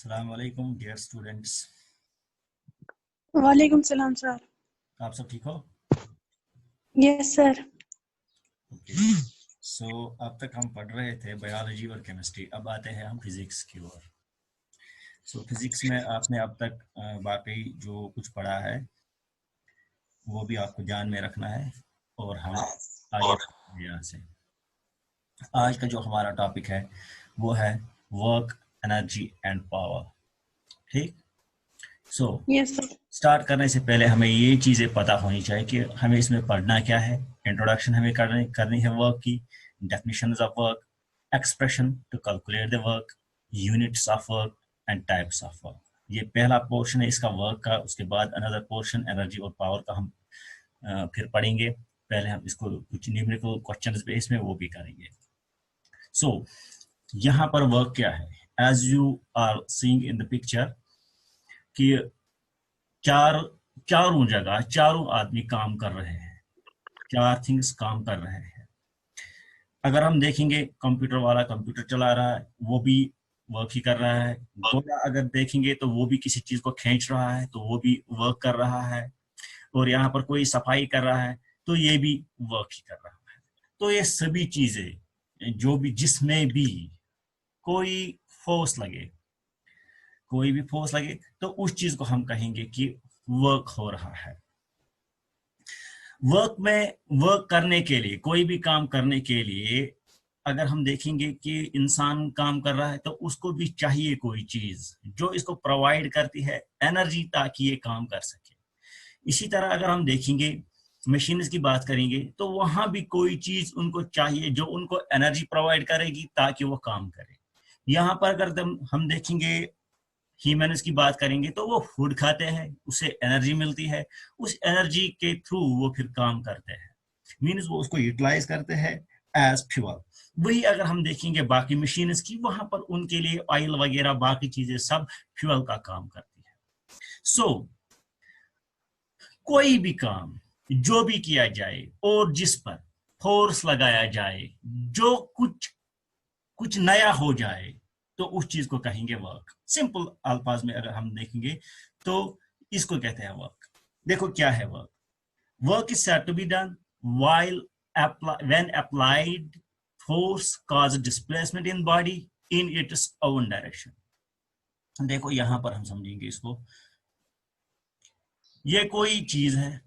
अस्सलाम वालेकुम dear students. वालेकुम सलाम सर। आप सब ठीक हो? Yes sir. ओके। सो अब तक हम पढ़ रहे थे बायोलॉजी और केमिस्ट्री, अब आते हैं हम फिजिक्स की ओर। सो फिजिक्स में आपने अब तक वाकई जो कुछ पढ़ा है वो भी आपको ध्यान में रखना है और हम आगे बढ़ेंगे यहाँ से। आज का जो हमारा टॉपिक है वो है वर्क, एनर्जी एंड पावर। ठीक। So yes sir. स्टार्ट करने से पहले हमें ये चीज़ें पता होनी चाहिए कि हमें इसमें पढ़ना क्या है। इंट्रोडक्शन हमें करनी है वर्क की, definitions of work, expression to calculate the work, units of work and types of work. ये पहला पोर्शन है इसका वर्क का। उसके बाद अनदर पोर्शन एनर्जी और पावर का हम फिर पढ़ेंगे। पहले हम इसको कुछ न्यूमेरिकल क्वेश्चंस बेस में वो भी करेंगे। सो यहाँ पर वर्क क्या है, as you are seeing in the picture कि चारों जगह चारों आदमी काम कर रहे हैं, चार थिंग्स काम कर रहे हैं। अगर हम देखेंगे कंप्यूटर वाला कंप्यूटर चला रहा है, वो भी वर्क ही कर रहा है। घोड़ा अगर देखेंगे तो वो भी किसी चीज को खींच रहा है, तो वो भी वर्क कर रहा है। और यहाँ पर कोई सफाई कर रहा है तो ये भी वर्क ही कर रहा है। तो ये सभी चीजें जो भी, जिसमें भी कोई फोर्स लगे, कोई भी फोर्स लगे तो उस चीज को हम कहेंगे कि वर्क हो रहा है। वर्क में, वर्क करने के लिए, कोई भी काम करने के लिए अगर हम देखेंगे कि इंसान काम कर रहा है तो उसको भी चाहिए कोई चीज जो इसको प्रोवाइड करती है एनर्जी, ताकि ये काम कर सके। इसी तरह अगर हम देखेंगे मशीन्स की बात करेंगे तो वहां भी कोई चीज उनको चाहिए जो उनको एनर्जी प्रोवाइड करेगी ताकि वो काम करे। यहाँ पर अगर हम देखेंगे ह्यूमन्स की बात करेंगे तो वो फूड खाते हैं, उससे एनर्जी मिलती है, उस एनर्जी के थ्रू वो फिर काम करते हैं, मीन्स वो उसको यूटिलाइज करते हैं एज फ्यूअल। वही अगर हम देखेंगे बाकी मशीन्स की, वहां पर उनके लिए ऑयल वगैरह बाकी चीजें सब फ्यूअल का काम करती है। सो कोई भी काम जो भी किया जाए और जिस पर फोर्स लगाया जाए, जो कुछ नया हो जाए, तो उस चीज को कहेंगे वर्क। सिंपल अल्फाज में अगर हम देखेंगे तो इसको कहते हैं वर्क। देखो क्या है work. Work is said to be done while when applied force cause displacement in body in its own direction. देखो यहां पर हम समझेंगे इसको। ये कोई चीज है।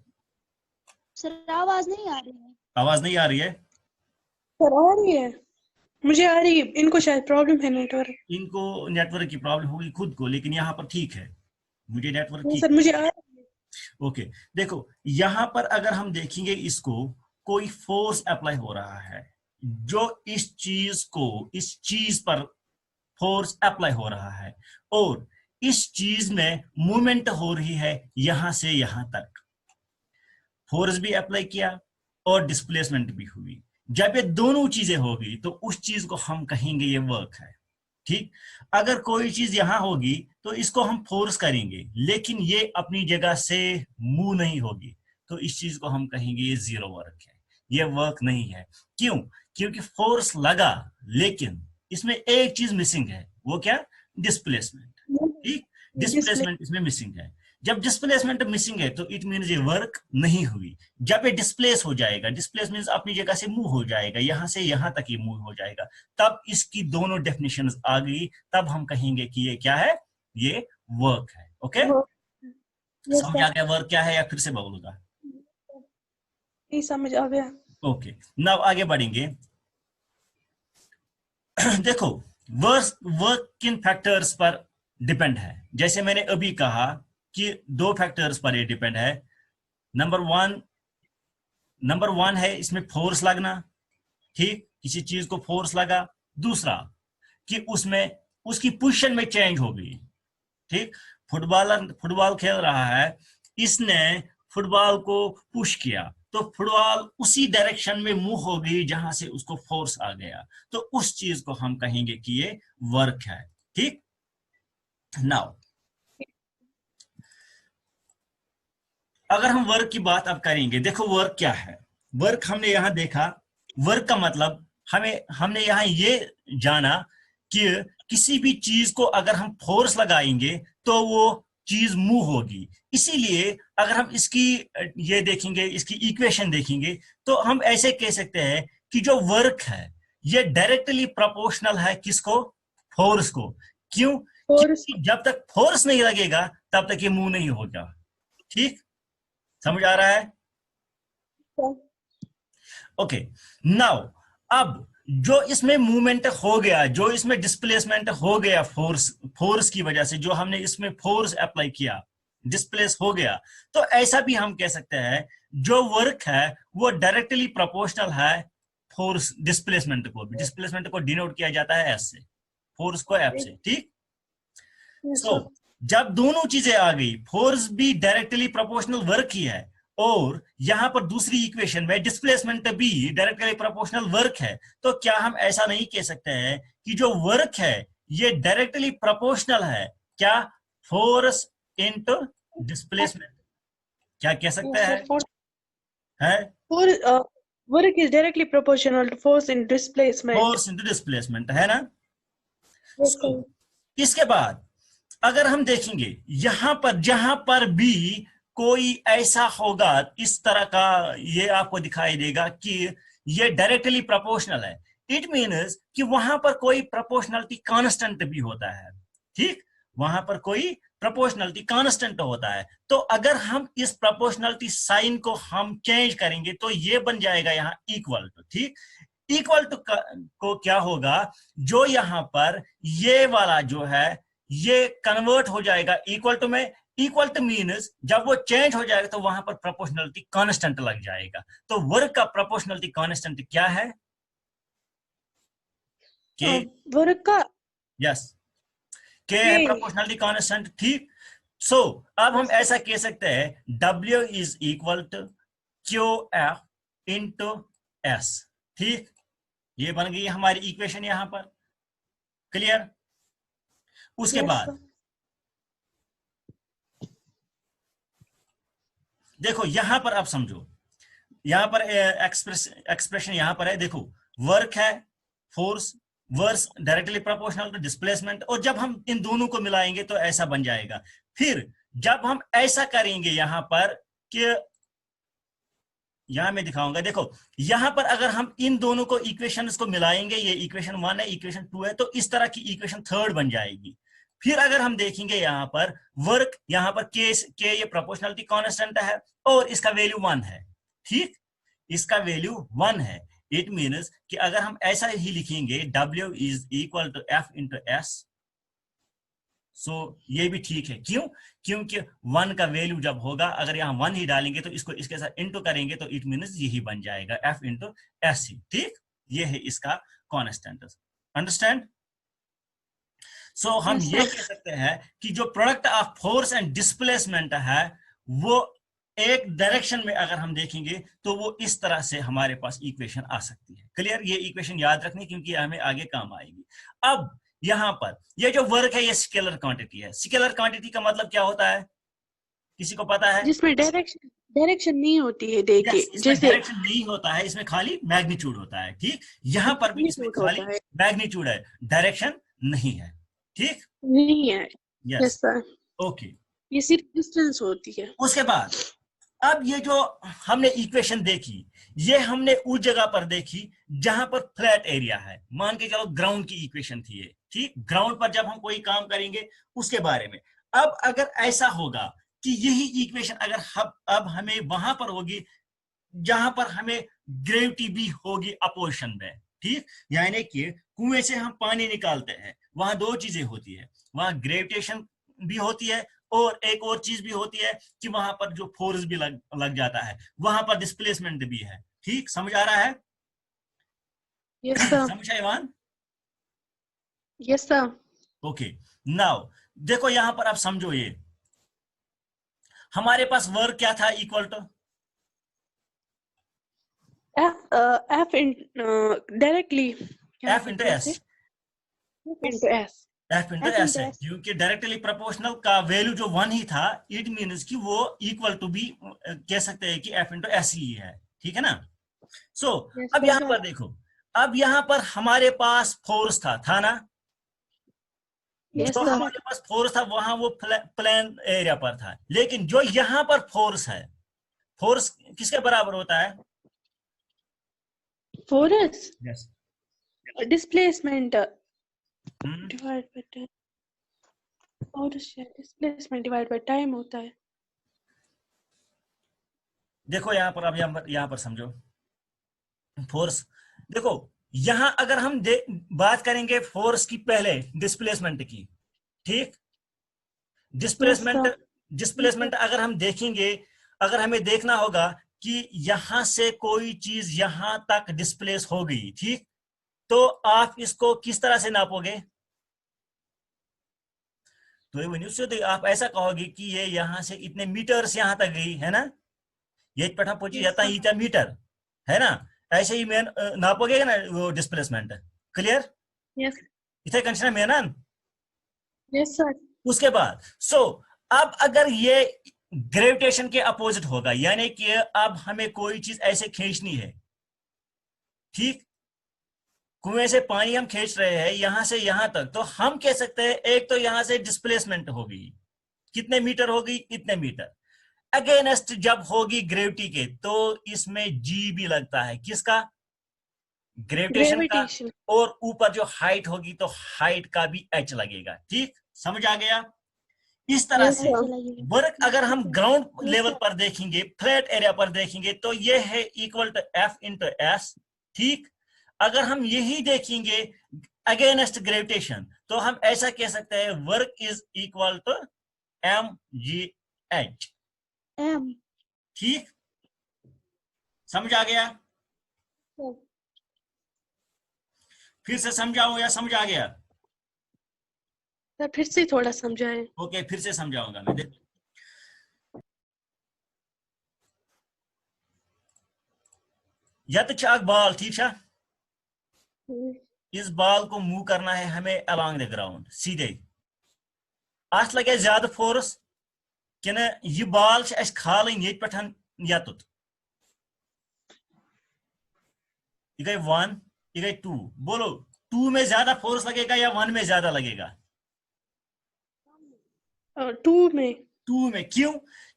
सर आवाज नहीं आ रही है। आवाज नहीं आ रही है? सर आ रही है, मुझे आ रही है। इनको शायद प्रॉब्लम है नेटवर्क। इनको नेटवर्क की प्रॉब्लम होगी खुद को, लेकिन यहाँ पर ठीक है, मुझे नेटवर्क ठीक। सर मुझे आ रही है। ओके। देखो यहाँ पर अगर हम देखेंगे इसको, कोई फोर्स अप्लाई हो रहा है जो इस चीज पर फोर्स अप्लाई हो रहा है, और इस चीज में मूवमेंट हो रही है यहां से यहां तक। फोर्स भी अप्लाई किया और डिस्प्लेसमेंट भी हुई। जब ये दोनों चीजें होगी तो उस चीज को हम कहेंगे ये वर्क है। ठीक। अगर कोई चीज यहां होगी तो इसको हम फोर्स करेंगे, लेकिन ये अपनी जगह से मूव नहीं होगी, तो इस चीज को हम कहेंगे ये जीरो वर्क है, ये वर्क नहीं है। क्यों? क्योंकि फोर्स लगा लेकिन इसमें एक चीज मिसिंग है, वो क्या? डिस्प्लेसमेंट। ठीक। डिस्प्लेसमेंट इसमें मिसिंग है। जब डिस्प्लेसमेंट मिसिंग है तो इट मीन्स ये वर्क नहीं हुई। जब ये डिस्प्लेस हो जाएगा, डिस्प्लेस मीन्स अपनी जगह से मूव हो जाएगा, यहां से यहां तक ये मूव हो जाएगा, तब इसकी दोनों डेफिनेशंस आ गई, तब हम कहेंगे कि ये क्या है, ये वर्क है। ओके। समझ आ गया वर्क क्या है, या फिर से बोलूंगा? नहीं समझ आ गया। ओके। नाउ आगे बढ़ेंगे। देखो वर्क किन फैक्टर्स पर डिपेंड है। जैसे मैंने अभी कहा कि दो फैक्टर्स पर ये डिपेंड है। नंबर वन है इसमें फोर्स लगना। ठीक। किसी चीज को फोर्स लगा। दूसरा कि उसमें उसकी पोजीशन में चेंज हो गई। ठीक। फुटबॉल खेल रहा है, इसने फुटबॉल को पुश किया तो फुटबॉल उसी डायरेक्शन में मूव हो गई जहां से उसको फोर्स आ गया, तो उस चीज को हम कहेंगे कि ये वर्क है। ठीक। नाउ अगर हम वर्क की बात अब करेंगे, देखो वर्क क्या है। वर्क हमने यहां देखा, वर्क का मतलब हमने यहां ये जाना कि किसी भी चीज को अगर हम फोर्स लगाएंगे तो वो चीज मूव होगी। इसीलिए अगर हम इसकी ये देखेंगे, इसकी इक्वेशन देखेंगे, तो हम ऐसे कह सकते हैं कि जो वर्क है ये डायरेक्टली प्रोपोर्शनल है किसको? फोर्स को। क्यों? फोर्स क्योंकि जब तक फोर्स नहीं लगेगा तब तक ये मूव नहीं होगा। ठीक, समझ आ रहा है? ओके, नाउ अब जो इसमें मूवमेंट हो गया, जो इसमें डिस्प्लेसमेंट हो गया फोर्स की वजह से, जो हमने इसमें फोर्स अप्लाई किया, डिस्प्लेस हो गया, तो ऐसा भी हम कह सकते हैं जो वर्क है वो डायरेक्टली प्रोपोर्शनल है फोर्स डिस्प्लेसमेंट को। डिस्प्लेसमेंट को डिनोट किया जाता है एस से, फोर्स को एफ से। ठीक, सो जब दोनों चीजें आ गई, फोर्स भी डायरेक्टली प्रोपोर्शनल वर्क ही है और यहां पर दूसरी इक्वेशन में डिस्प्लेसमेंट भी डायरेक्टली प्रोपोर्शनल वर्क है, तो क्या हम ऐसा नहीं कह सकते हैं कि जो वर्क है ये डायरेक्टली प्रोपोर्शनल है क्या? Force into displacement. क्या कह सकते हैं? है work is directly proportional to force in displacement. Force into displacement, है ना? Yes, So, sir. इसके बाद अगर हम देखेंगे यहां पर, जहां पर भी कोई ऐसा होगा इस तरह का, ये आपको दिखाई देगा कि ये डायरेक्टली प्रोपोर्शनल है, इट मीन्स कि वहां पर कोई प्रोपोर्शनलिटी कांस्टेंट भी होता है। ठीक, वहां पर कोई प्रोपोर्शनलिटी कांस्टेंट होता है। तो अगर हम इस प्रोपोर्शनलिटी साइन को हम चेंज करेंगे तो ये बन जाएगा यहाँ इक्वल टू। ठीक, इक्वल टू को क्या होगा, जो यहां पर ये वाला जो है ये कन्वर्ट हो जाएगा इक्वल टू में। इक्वल टू मीन्स जब वो चेंज हो जाएगा तो वहां पर प्रोपोर्शनलिटी कांस्टेंट लग जाएगा। तो वर्क का प्रोपोर्शनलिटी कांस्टेंट क्या है? के work का यस, के है प्रोपोर्शनलिटी कांस्टेंट। ठीक, सो अब हम ऐसा कह सकते हैं W is equal to q F into S. ठीक, ये बन गई हमारी इक्वेशन यहां पर। क्लियर? उसके Yes, बाद sir. देखो यहां पर आप समझो, यहां पर एक्सप्रेशन यहां पर है, देखो वर्क है, force, worse directly proportional to displacement, और जब हम इन दोनों को मिलाएंगे तो ऐसा बन जाएगा। फिर जब हम ऐसा करेंगे यहां पर कि यहां मैं दिखाऊंगा, देखो यहां पर अगर हम इन दोनों को इक्वेशंस को मिलाएंगे, ये इक्वेशन 1 है, इक्वेशन 2 है, तो इस तरह की इक्वेशन 3 बन जाएगी। फिर अगर हम देखेंगे यहां पर वर्क, यहां पर के ये प्रोपोर्शनलिटी कांस्टेंट है और इसका वैल्यू 1 है। ठीक, इसका वैल्यू 1 है, इट मीन्स कि अगर हम ऐसा ही लिखेंगे W is equal to F into S, so ये भी ठीक है। क्यों? क्योंकि 1 का वैल्यू जब होगा, अगर यहाँ 1 ही डालेंगे तो इसको इसके साथ इंटू करेंगे तो इट मीन्स यही बन जाएगा F इंटू एस। ठीक, ये है इसका कांस्टेंट। अंडरस्टैंड? सो हम Yes, ये sir. कह सकते हैं कि जो product of force and displacement है वो एक डायरेक्शन में अगर हम देखेंगे तो वो इस तरह से हमारे पास इक्वेशन आ सकती है। क्लियर? ये इक्वेशन याद रखनी क्योंकि हमें आगे काम आएगी। अब यहां पर ये जो वर्क है ये स्केलर क्वांटिटी है। स्केलर क्वांटिटी का मतलब क्या होता है, किसी को पता है? जिसमें डायरेक्शन नहीं होती है, देखिए इसमें जैसे डायरेक्शन नहीं होता है, इसमें खाली मैग्नीट्यूड होता है। ठीक, यहां पर भी इसमें खाली होता है, मैग्नीट्यूड है, डायरेक्शन नहीं है। ठीक, नहीं है। Yes, yes sir, okay. ये सिर्फ डिस्टेंस होती है। उसके बाद अब ये जो हमने इक्वेशन देखी, ये हमने उस जगह पर देखी जहां पर फ्लैट एरिया है। मान के चलो ग्राउंड की इक्वेशन थी ये। ठीक, ग्राउंड पर जब हम कोई काम करेंगे उसके बारे में। अब अगर ऐसा होगा कि यही इक्वेशन अगर अब हमें वहां पर होगी जहां पर हमें ग्रेविटी भी होगी अपोजिशन में। ठीक, यानी कि कुएं से हम पानी निकालते हैं, वहां दो चीजें होती है, वहां ग्रेविटेशन भी होती है और एक और चीज भी होती है कि वहां पर जो फोर्स भी लग जाता है, वहां पर डिस्प्लेसमेंट भी है। ठीक, समझ आ रहा है? यस सर, समझ आए Iman? Yes sir. Okay, now देखो यहां पर आप समझो, ये हमारे पास वर्क क्या था, equal to F in directly F into S. into S. F into F S into है S. क्योंकि डायरेक्टली प्रोपोर्शनल का वैल्यू जो 1 ही था, इट मीन्स कि वो इक्वल टू भी कह सकते हैं कि F इंटू एस ही है। ठीक है ना? सो Yes, अब sir. यहां पर देखो, अब यहां पर हमारे पास फोर्स था ना? Yes, जो sir. हमारे पास फोर्स था वहां वो प्लेन एरिया पर था, लेकिन जो यहां पर फोर्स है, फोर्स किसके बराबर होता है? Force yes, displacement divided by time. Force या displacement divided by time होता है. देखो यहाँ पर, अब यहाँ पर समझो फोर्स। देखो यहां अगर हम बात करेंगे फोर्स की पहले डिस्प्लेसमेंट की, ठीक? Yes, displacement, sir. डिस्प्लेसमेंट अगर हम देखेंगे, अगर हमें देखना होगा कि यहां से कोई चीज यहां तक डिस्प्लेस हो गई, ठीक? तो आप इसको किस तरह से नापोगे? तो ये वनी आप ऐसा कहोगे कि ये यहां से इतने मीटर से यहां तक गई है ना, ये पठा पहुंची Yes, जाता sir. है इतना मीटर, है ना? ऐसे ही मेन नापोगे ना वो डिस्प्लेसमेंट। क्लियर? Yes. इथे कंसीडर मेनन। Yes, sir. उसके बाद अब अगर ये ग्रेविटेशन के अपोजिट होगा, यानी कि अब हमें कोई चीज ऐसे खींचनी है, ठीक? कुएं से पानी हम खींच रहे हैं यहां से यहां तक, तो हम कह सकते हैं एक तो यहां से डिस्प्लेसमेंट होगी, कितने मीटर होगी? इतने मीटर। अगेंस्ट जब होगी ग्रेविटी के, तो इसमें जी भी लगता है, किसका? ग्रेविटेशन का। Gravitation. और ऊपर जो हाइट होगी तो हाइट का भी एच लगेगा, ठीक? समझ आ गया? इस तरह Yes, से sir. वर्क अगर हम ग्राउंड Yes, लेवल sir. पर देखेंगे, फ्लैट एरिया पर देखेंगे, तो ये है equal to F into S, ठीक? अगर हम यही देखेंगे अगेंस्ट ग्रेविटेशन, तो हम ऐसा कह सकते हैं work is equal to M G H, M. ठीक? समझ आ गया? Sir. फिर से समझाऊं या समझ आ गया? सर फिर से थोड़ा समझाएं. ओके, फिर से समझाऊंगा मैं। देखो या तो चाक बाल, ठीक है? इस बाल को मूव करना है हमें अलोंग द ग्राउंड, सीधे। अत लगे ज्यादा फोर्स कि न यह बाल खालन ये पे यतुत, ये गई 1, ये गई 2। बोलो 2 में ज्यादा फोर्स लगेगा या 1 में ज्यादा लगेगा? 2 में. 2 में। क्यों?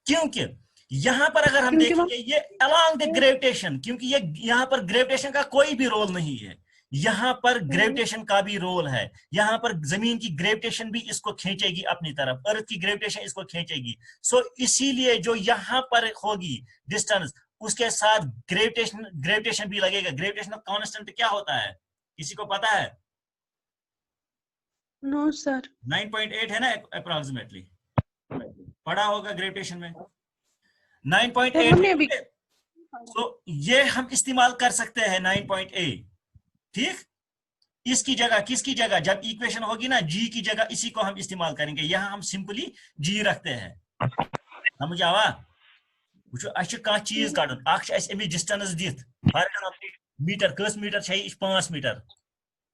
क्योंकि यहां पर अगर हम क्योंकि देखेंगे ये अलोंग द ग्रेविटेशन, क्योंकि ये यहां पर ग्रेविटेशन का कोई भी रोल नहीं है, यहां पर ग्रेविटेशन का भी रोल है। यहां पर जमीन की ग्रेविटेशन भी इसको खींचेगी अपनी तरफ, अर्थ की ग्रेविटेशन इसको खींचेगी। सो इसीलिए जो यहां पर होगी डिस्टेंस, उसके साथ ग्रेविटेशन ग्रेविटेशन भी लगेगा। ग्रेविटेशन कांस्टेंट क्या होता है, किसी को पता है? No sir. 9.8 है ना अप्रोक्सीमेटली, पढ़ा होगा ग्रेविटेशन में। सर 9.8 हमने अभी. तो ये हम इस्तेमाल कर सकते हैं 9.8, ठीक? इसकी जगह, किसकी जगह? जब इक्वेशन होगी ना जी की जगह इसी को हम इस्तेमाल करेंगे। यहां हम सिंपली जी रखते हैं। समझ आवा? वो कह चीज कड़न अमिच डिस्टेंस दिथ, फॉर एग्जांपल मीटर, कस मीटर 5 मीटर।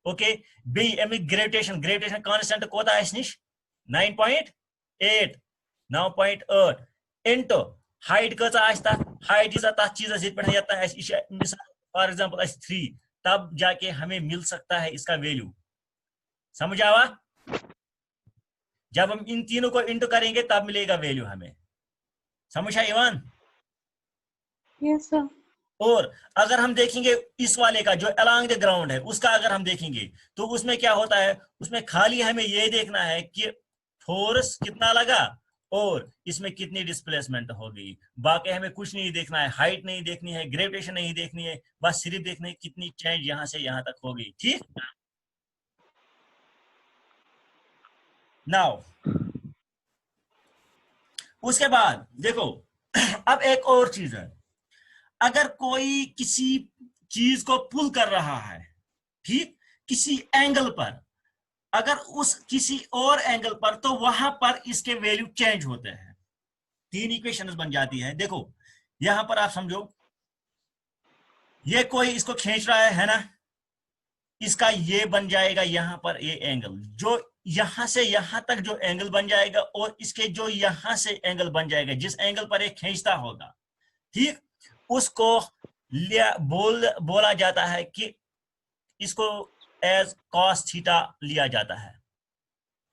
ओके, बे अमिक ग्रेविटेशन, ग्रेविटेशन कांस्टेंट कोता निश 9.8, 9.8 इनटू हाइट कचा हाइट यीजा तथ चीजस ये मिसाल फॉर एग्जांपल 3, तब जाके हमें मिल सकता है इसका वैल्यू। समझ आवा? जब हम इन तीनों को इंटू करेंगे तब मिलेगा वैल्यू हमें। समझ आई इवान? Yes sir. और अगर हम देखेंगे इस वाले का जो अलोंग द ग्राउंड है, उसका अगर हम देखेंगे तो उसमें क्या होता है, उसमें खाली हमें यह देखना है कि फोर्स कितना लगा और इसमें कितनी डिस्प्लेसमेंट हो गई। बाकी हमें कुछ नहीं देखना है, हाइट नहीं देखनी है, ग्रेविटेशन नहीं देखनी है, बस सिर्फ देखना है कितनी चेंज यहां से यहां तक हो गई, ठीक? नाउ उसके बाद देखो अब एक और चीज है, अगर कोई किसी चीज को पुल कर रहा है, ठीक, किसी एंगल पर, अगर उस किसी और एंगल पर, तो वहां पर इसके वैल्यू चेंज होते हैं। 3 इक्वेशंस बन जाती है। देखो यहां पर आप समझो, ये कोई इसको खींच रहा है ना, इसका ये बन जाएगा यहां पर ये एंगल, जो यहां से यहां तक जो एंगल बन जाएगा, और इसके जो यहां से एंगल बन जाएगा जिस एंगल पर ये खींचता होगा, ठीक, उसको बोला जाता है कि इसको एज कॉस थीटा लिया जाता है।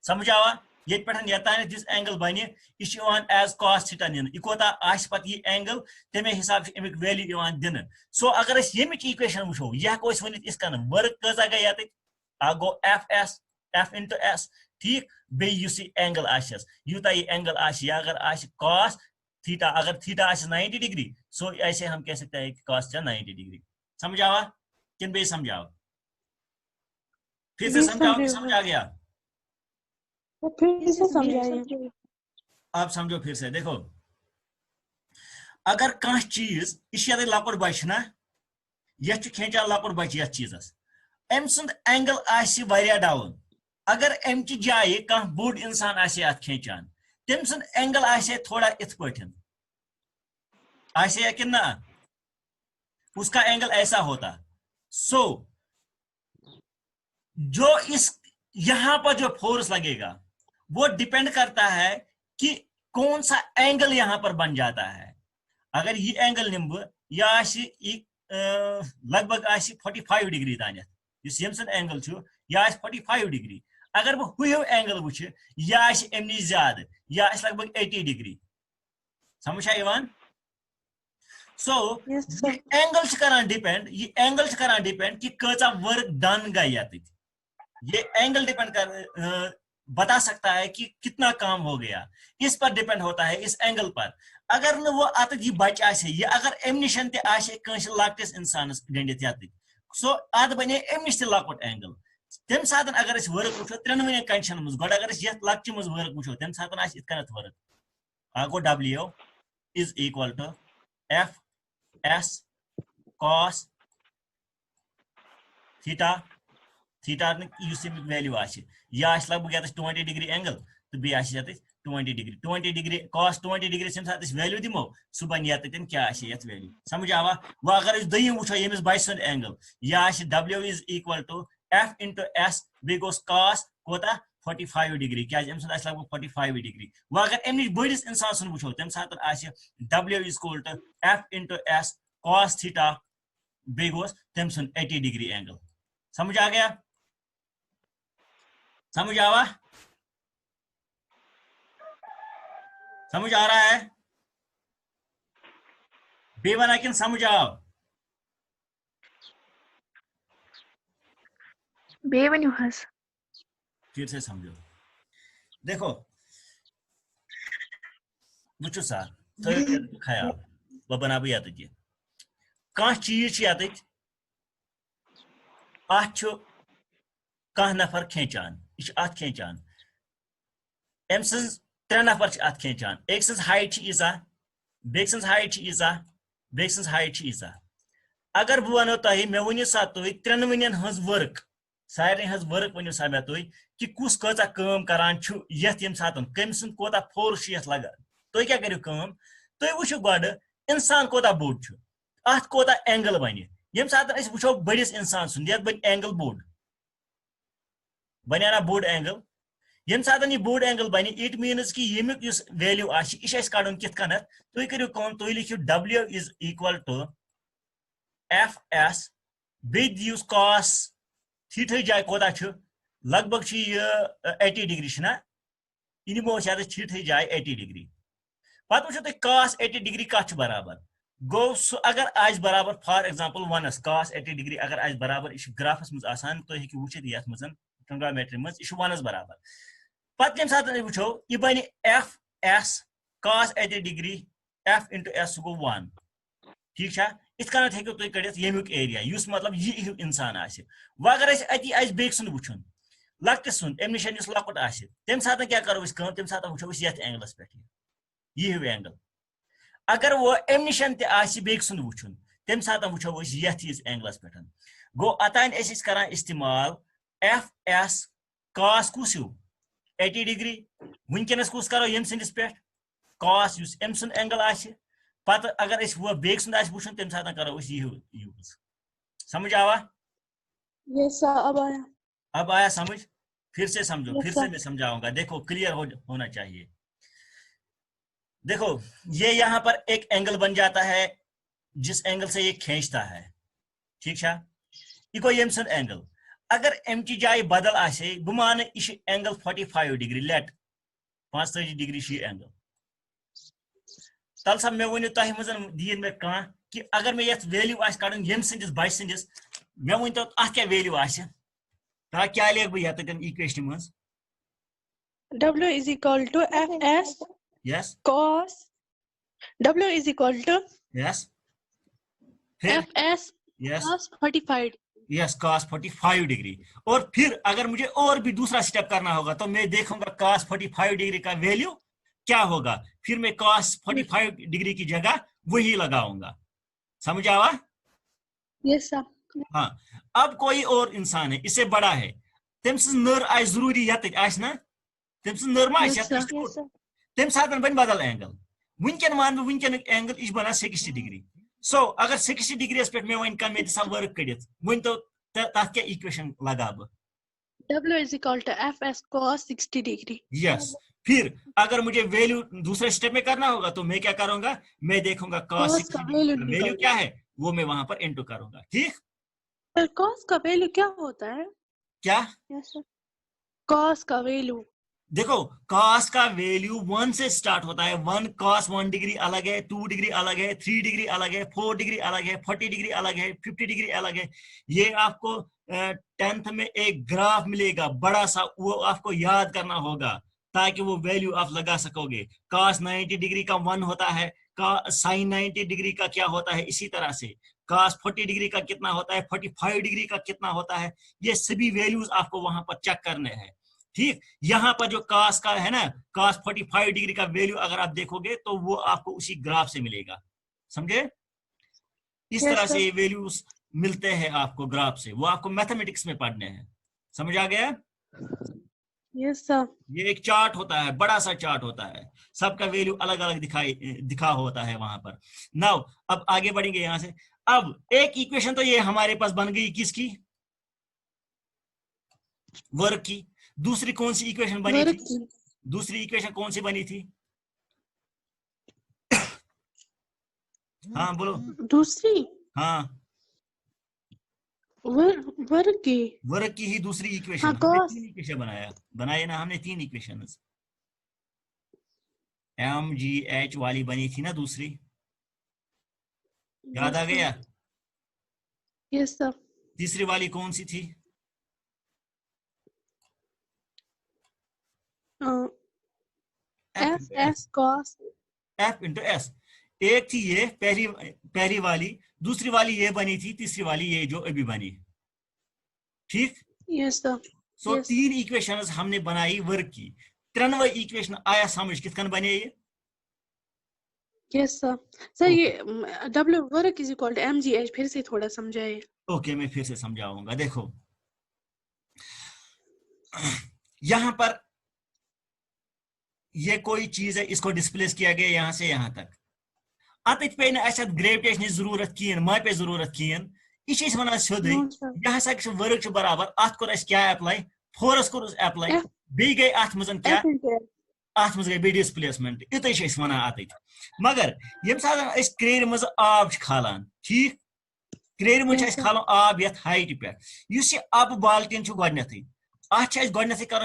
समझ आवा ये पे यतान दिस एंगल बन यह एज कॉस थीटा नीन यह कोता पत यह एंगल तमे हिसाब से अमिक वैल्यू दिन सो अगर यमिच इक्वेशन वो यह हेको वन इस कन वर्क कजा गई ये गो एफ इंटू एस ठीक बेस एंगल आस यूता यह एंगल यह अगर कॉस थीटा अगर थीटा 90 डिग्री सो ऐसे हम कह सकते हैं कि कॉस 90 डिग्री समझ आवा किन बे समझाओ फिर से समझाओ समझ आ गया फिर से समझाइए आप समझो फिर से देखो अगर कह चीज यह लकुट बच ना यह खेचान लकुट बच ये चीजस अम सुंद एंगल आया डाउन अगर अम जाए कह बोड़ इंसान आत खेचान तम सुंद एंगल आया थोड़ा इत पठन आया कि ना उसका एंगल ऐसा होता सो जो इस यहां पर जो फोर्स लगेगा वो डिपेंड करता है कि कौन सा एंगल यहां पर बन जाता है अगर ये एंगल निम यह लगभग 45 डिग्री तान यम एंगल यह 45 डिग्री अगर बह हु एंगल वो यह अमि ज्यादा यह लगभग 80 डिग्री समझ सो एंगल करान डिपेंड कि कचा वर्क डन गई ये एंगल डिपेंड कर बता सकता है कि कितना काम हो गया इस पर डिपेंड होता है इस एंगल पर अगर न वो अत यह बच ये अगर अम निशन तस लकटिस इंसान गंडित ये सो अत बने अम निश लकुट एंगल तम सात अगर वर्क वो त्रेनवे कंडीशन मज गो अगर ये लक्चि मज वर्क वो तम सात वर्क गो W is equal to F S cos theta theta value यह लगभग ये 20 डिग्री एंगल तो बे 20 डिग्री कॉस 20 डिग्री सम सात वैल्यू दिमो सह बन ये क्या वैल्यू समझ आवा वो अगर दयम वो यमिस बच सुंद एंगल यह W is equal to F into S बे गोस कॉस कोता 45 डिग्री क्या लगभग 45 डिग्री वो अगर अम बड़िस इंसान सुन वो तम सात W is equal to F into S cos theta बे गोस तम सुन 80 डिग्री एंगल समझ आ गया समझ आवा समझ आ रहा है बेवना किन समझ आओ बेवन्यू हस फिर से समझो देखो वो सा ख्याल वह बनाब ये कह चीज अत कह नफर खेचान यह खेचान अम सज 3 नफर अत खेचान एक सज हाइट यीजा बे सज हाइट यीजा बे सज हाइट यीजा अगर बह वनो तुम मे वन सा तुम त्रेनवन हज वर्क सारे हज वर्क वन सा मे तुम कि कुस कचा काम करान ये सात कम सुंद कोता फोर्स ये लगान तुम क्या करो तुम वो गड इंसान कोता बोड़ अत कोता एंगल बन ये सात वो बड़िस इंसान सुंद ये बन एंगल बोड़ बना बोड़ एंगल ये सात यह बोड़ एंगल बन इट मीन्स कि यमुक वैल्यू यह कड़न कित कन तुम करो तुम लिखियो W is equal to F S बे दियो कॉस थीटा जाए कोता लगभग 80 डिग्री ना यह निमो थीटा जाए 80 डिग्री पत वो तुम कॉस 80 डिग्री कत बराबर गो सह अगर आज बराबर फॉर एग्जांपल वनस कॉस 80 डिग्री अगर आज बराबर यह ग्राफस मज आसान तुम हेकि वुचित यथ मज ट्रिग्नोमेट्री मज यह वनस बराबर पत यम सात वो यह बन F S cos 80 degree F into S गो 1 ठीक है इत कन हेकि तुम कड़ित यमुक एरिया युस मतलब यह इंसान वह अगर अति बेक सुंद वुचन लकटिस सुंद अम निशन लकुट तम सात क्या करो तम सात वो ये एंगलस पे यह एंगल अगर वो अम निशन बेक सुंद वुचन तम सात वो ये एंगलस पे गो अतान करान इस्तेमाल एफ एस कॉस कुस 80 डिग्री वनकस कुस करो यम सिंदिस पे कॉस अम सुंद एंगल पत अगर वो बेक सुंद वुचन तम सात करो यह यूज समझ आवा यस अब आया समझ फिर से समझो फिर से मैं समझाऊंगा देखो क्लियर होना चाहिए देखो ये यहां पर एक एंगल बन जाता है जिस एंगल से ये खींचता है ठीक है ये कोई यम सुंद एंगल अगर एम की जाए बदल आसे बह मान यह एंगल 45 डिग्री लेट 45 डिग्री एंगल तल सब मे वन तह मज दीन मे कह कि अगर मे ये वैल्यू कड़न यम सिंदिस बच सिंदिस मे वन तो अत क्या वैल्यू क्या लिख बह ये इक्वेशन मज W is equal to Fs yes cos W is equal to yes फिर Fs yes cos 45. Yes cos 45 degree और फिर अगर मुझे और भी दूसरा स्टेप करना होगा तो मैं देखूंगा cos 45 डिग्री का वैल्यू क्या होगा, फिर मैं cos 45 डिग्री की जगह वही लगाऊंगा। समझ आवा? Yes sir. हाँ, अब कोई और इंसान है, इससे बड़ा है, तम नर आ जरूरी ना, तम नर मा Yes sir. Yes, sir. तम सात बन बदल एंगल वनकन मान वनकन एंगल यह बना 60 डिग्री। सो अगर 60 डिग्री पे मे वन कह मे दिसा वर्क कड़ित वन तो तथ क्या इक्वेशन लगा बह W is equal to Fs cos 60 degree. Yes. फिर अगर मुझे वैल्यू दूसरे स्टेप में करना होगा तो मैं क्या करूंगा, मैं देखूंगा cos Cos 60 का डिग्री वैल्यू का वैल्यू क्या है वो मैं वहां पर इंटू करूंगा। ठीक, सर cos का वैल्यू क्या होता है? क्या Yes, sir. Cos का वैल्यू देखो cos का वैल्यू 1 से स्टार्ट होता है। 1 cos 1 डिग्री अलग है, 2 डिग्री अलग है, 3 डिग्री अलग है, 4 डिग्री अलग है, 40 डिग्री अलग है, 50 डिग्री अलग है। ये आपको 10th में एक ग्राफ मिलेगा बड़ा सा, वो आपको याद करना होगा ताकि वो वैल्यू आप लगा सकोगे। cos 90 डिग्री का 1 होता है, sin 90 डिग्री का क्या होता है, इसी तरह से cos 40 डिग्री का कितना होता है, 45 डिग्री का कितना होता है, ये सभी वैल्यूज आपको वहां पर चेक करने हैं। ठीक, यहां पर जो cos का है ना, cos 45 डिग्री का वैल्यू अगर आप देखोगे तो वो आपको उसी ग्राफ से मिलेगा। समझे? इस Yes तरह sir. से ये वैल्यूज मिलते हैं आपको ग्राफ से, वो आपको मैथमेटिक्स में पढ़ने हैं। समझ आ गया? Yes sir. ये एक चार्ट होता है, बड़ा सा चार्ट होता है, सबका वैल्यू अलग अलग दिखा होता है वहां पर। नाउ अब आगे बढ़ेंगे यहां से। अब एक इक्वेशन तो ये हमारे पास बन गई किसकी, वर्क की। दूसरी कौन सी इक्वेशन बनी वर्क थी, की दूसरी इक्वेशन कौन सी बनी थी? हाँ बोलो। दूसरी हाँ, वर्क की वर्क की ही दूसरी हाँ इक्वेशन। हमने cos 3 इक्वेशन बनाए ना, हमने 3 इक्वेशन MGH वाली बनी थी ना दूसरी, याद आ Yes sir. गया? Yes sir. तीसरी वाली कौन सी थी? Fs cos F into S. एक थी ये पहली वाली, दूसरी वाली ये बनी थी, तीसरी वाली ये जो अभी बनी। ठीक, Yes sir. सो Yes. 3 इक्वेशंस हमने बनाई वर्क की। 3वे इक्वेशन आया समझ कितन बने ये? Yes sir. सर ओके ये W work is equal to MGH फिर से थोड़ा समझाइए। ओके, मैं फिर से समझाऊंगा। देखो यहां पर ये कोई चीज है, इसको डिस्प्लेस किया गया यहां से यहां तक। अत पे ग्रेविटेशन जरूरत कहें, मापे जरूरत कहें, यह वन सोदे No sir. यह हसा वर्क बराबर अत कोर क्या apply, force core apply, F बे गई अत मज क्या, F into F. अत मज गई डिस्प्लेसमेंट। युत वन अत मगर ये सात क्रेर मज आब खालान। ठीक, क्रेर मज Yes sir. खालान आब ये हाइट पे, इस अब बाल्टीन गथी अत गथी कर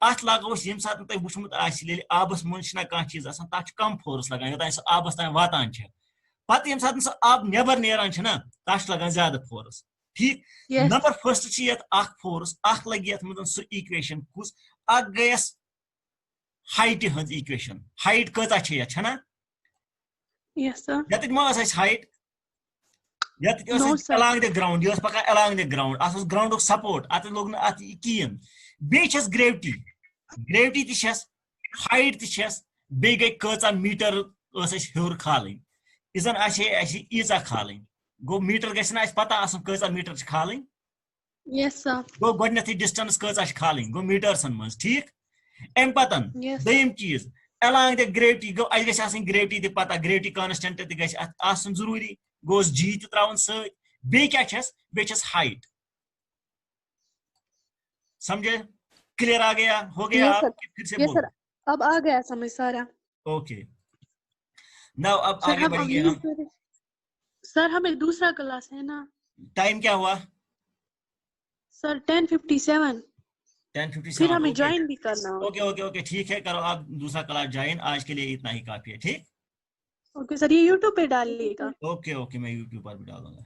अत लगो ये सात तुम वुचमुत आबस मज कह चीज तथ कम फोर्स लगान योतान सह आबस तान वातान पत ये सात सह आब नेबर नेरान ना तथ लगान ज्यादा फोर्स। ठीक, Yes. नंबर फर्स्ट ये फोर्स लगे ये मज सह इक्वेशन कुस गयस हाइट हज इक्वेशन, हाइट कता ये ना Yes sir. ये मा height No sir. along the ground, ये पका along the ground, अत ग्राउंड सपोर्ट, अत लोग अत कहें बेस ग्रेविटी, ग्रेविटी तस हाइट तस बे गई कचा मीटर हर खाल इजन ईजा खाल गो मीटर गि पता कचा मीटर खाल Yes sir. गो गथी डिस्टेंस कचा खाल गो मीटर्सन मज। ठीक, अम पतन Yes. दोयम चीज along the gravity go us gravity पता, ग्रेविटी कांस्टेंट गि जरूरी गोस जी त्रावन सै क्या हाइट। समझे? क्लियर आ गया, हो गया? Yes आप sir. फिर से Yes बोलो। sir. अब आ गया समझ सारा। ओके, नाउ अब सर आगे हम बढ़ेंगे अगली हम। सर हमें दूसरा क्लास है ना। टाइम क्या हुआ? सर 10:57 10:57 फिर हमें ओके ज्वाइन भी करना होगा। ओके ओके ओके ठीक है, करो आप दूसरा क्लास ज्वाइन, आज के लिए इतना ही काफी है। ठीक, ओके सर, ये यूट्यूब पे डालिएगा। ओके ओके, मैं यूट्यूब पर भी डालूंगा।